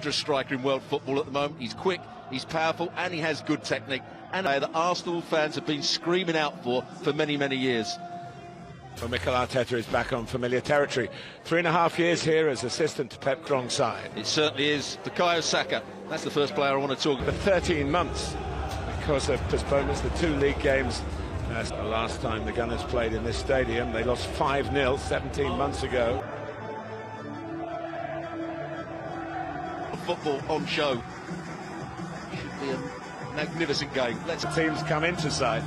dangerous striker in world football at the moment. He's quick, he's powerful, and he has good technique. And that Arsenal fans have been screaming out for many, many years. Well, Mikel Arteta is back on familiar territory. 3.5 years here as assistant to Pep Krong's side. It certainly is. Bukayo Saka, that's the first player I want to talk about. For 13 months because of postponements, the 2 league games. That's the last time the Gunners played in this stadium. They lost 5-0 17 months ago. Football on show. Should be a magnificent game. The teams come into sight.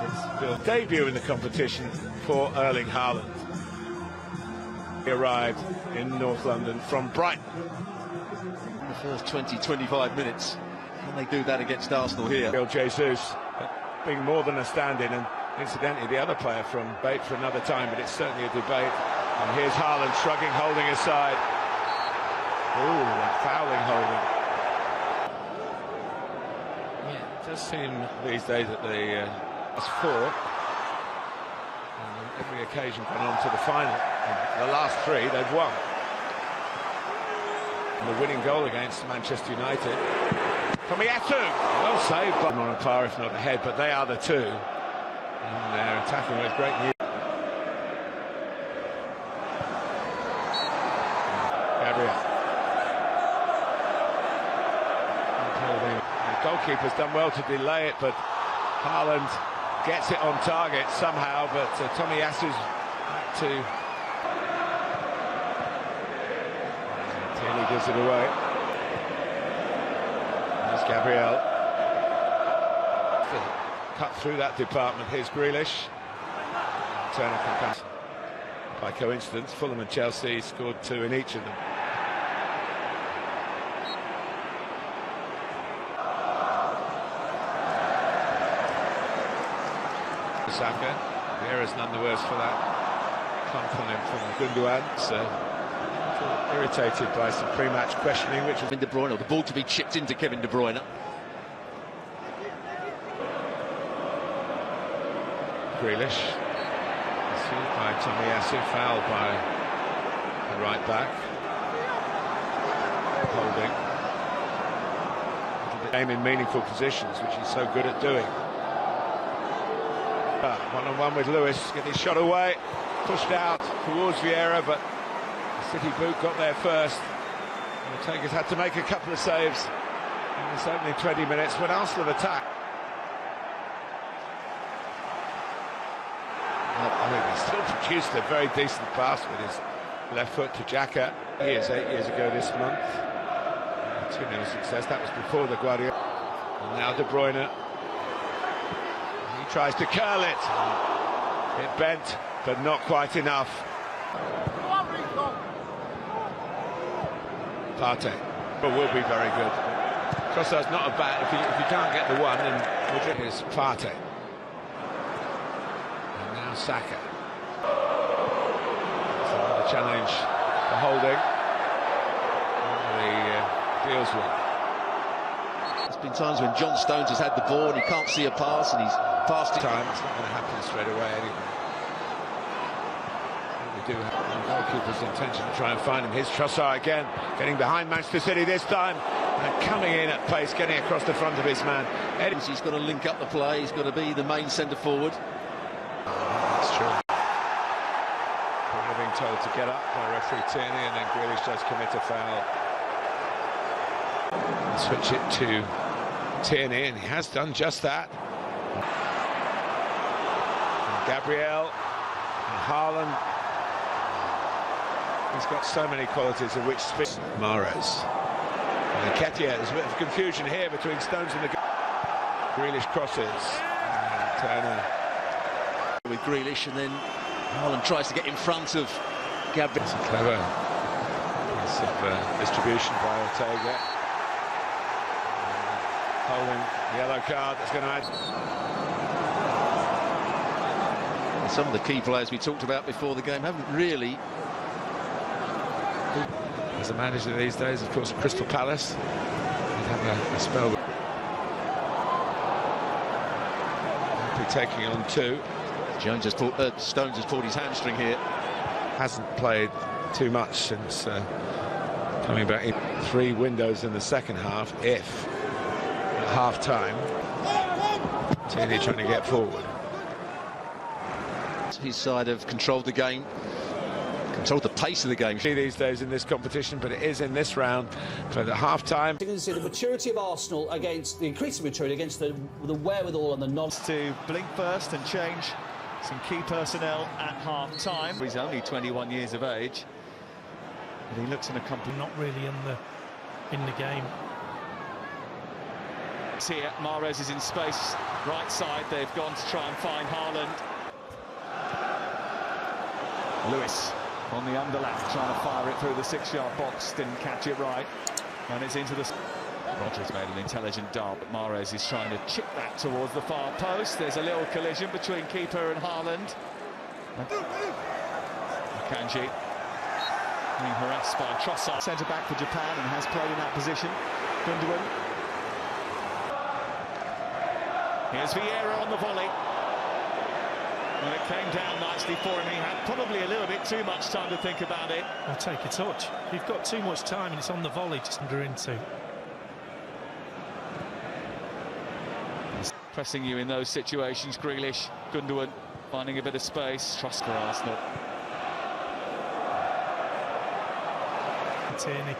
It's the debut in the competition for Erling Haaland. He arrived in North London from Brighton. In the first 20-25 minutes. Can they do that against Arsenal here? Jesus being more than a stand-in, and incidentally the other player from bait for another time, but it's certainly a debate. And here's Haaland shrugging, holding aside. Ooh, fouling holding. Yeah, it does seem these days that the last 4, and on every occasion gone on to the final. And the last 3 they've won. And the winning goal against Manchester United. Tomiyasu, well saved, but on a par if not ahead, but they are the 2. And they're attacking with great news. Gabriel. The goalkeeper's done well to delay it, but Haaland gets it on target somehow, but Tomiyasu's back to... He gives it away. There's Gabriel. Cut through that department. Here's Grealish. Turner can come. By coincidence, Fulham and Chelsea scored 2 in each of them. Saka. Vieira's none the worse for that. Clunk on him from Gundogan. So irritated by some pre-match questioning, which was Kevin De Bruyne, or the ball to be chipped into Kevin De Bruyne. Grealish. By Tomiyasu, fouled by the right back. Holding. Game in meaningful positions, which he's so good at doing. One-on-one with Lewis, getting his shot away, pushed out towards Vieira, but the City boot got there first. And the Tigers had to make a couple of saves in this opening 20 minutes when Arsenal have attacked. I think he still produced a very decent pass with his left foot to Xhaka. 8 years ago this month. 2-0 success, that was before the Guardiola. And now De Bruyne. He tries to curl it. It bent, but not quite enough. Partey will be very good. Trossard's not a bad. If you can't get the one, then here's Partey. And now Saka. That's another challenge for holding. The deals with. There's been times when John Stones has had the ball and he can't see a pass and he's passed it. It's not going to happen straight away anyway. We do have the goalkeeper's intention to try and find him. Here's Trossard again, getting behind Manchester City this time, and coming in at pace, getting across the front of his man. He's got to link up the play, he's got to be the main centre forward. That's true. We're being told to get up by referee Tierney, and then Grealish does commit a foul. And switch it to Tierney, and he has done just that. And Gabriel and Haaland. He's got so many qualities of which speaks. Mahrez. And Nketiah, there's a bit of confusion here between Stones and the... Grealish crosses. And Turner. With Grealish, and then Haaland tries to get in front of Gabriel. It's a clever piece of distribution by Ortega. Holding yellow card that's going to add. Some of the key players we talked about before the game haven't really. As a manager these days, of course, Crystal Palace. He'd have a spell. Be taking on 2. Stones has pulled his hamstring here. Hasn't played too much since Coming back in 3 windows in the second half, if at half-time, Tierney trying to get forward. His side have controlled the game, controlled the pace of the game. These days in this competition, but it is in this round for the half-time. You can see the maturity of Arsenal against the increasing maturity against the wherewithal and the knowledge to blink first and change some key personnel at half-time. He's only 21 years of age, and he looks in a company not really in the game. Here, Mahrez is in space, right side. They've gone to try and find Haaland. Lewis on the underlap, trying to fire it through the 6-yard box, didn't catch it right, and it's into the... Rodri's made an intelligent dart, but Mahrez is trying to chip that towards the far post. There's a little collision between keeper and Haaland. Akanji being harassed by Trossard. Centre-back for Japan and has played in that position. Gundogan. Here's Vieira on the volley. Well, it came down nicely for him. He had probably a little bit too much time to think about it. I'll take a touch. You've got too much time and it's on the volley, just under into. Pressing you in those situations, Grealish, Gundogan finding a bit of space. Trust for Arsenal. Tierney.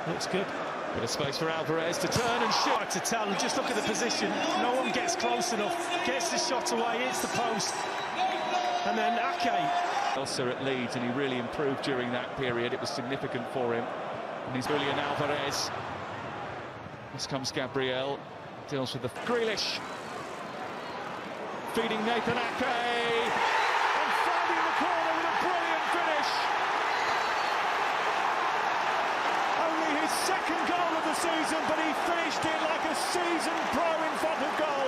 Looks good. Bit of space for Alvarez to turn and shoot. Hard to tell, just look at the position. No one gets close enough, gets the shot away, hits the post. And then Ake. Also at Leeds, and he really improved during that period. It was significant for him. And he's Julian Alvarez. This comes Gabriel. Deals with the Grealish. Feeding Nathan Ake. And finding the corner with a brilliant finish. Only his second goal of the season, but he finished it like a seasoned pro in front of goal.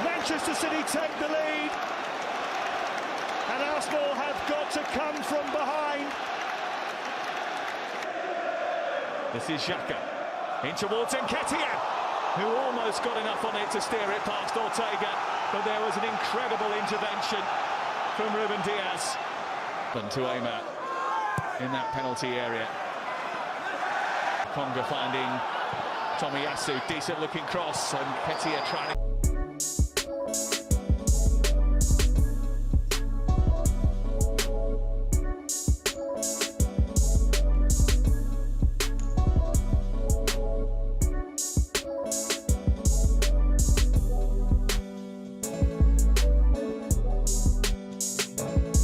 Manchester City take the lead, and Arsenal have got to come from behind. This is Xhaka in towards Nketiah, who almost got enough on it to steer it past Ortega, but there was an incredible intervention from Ruben Diaz. And to aim at in that penalty area. Conga finding Tomiyasu, decent looking cross, and Nketiah trying to...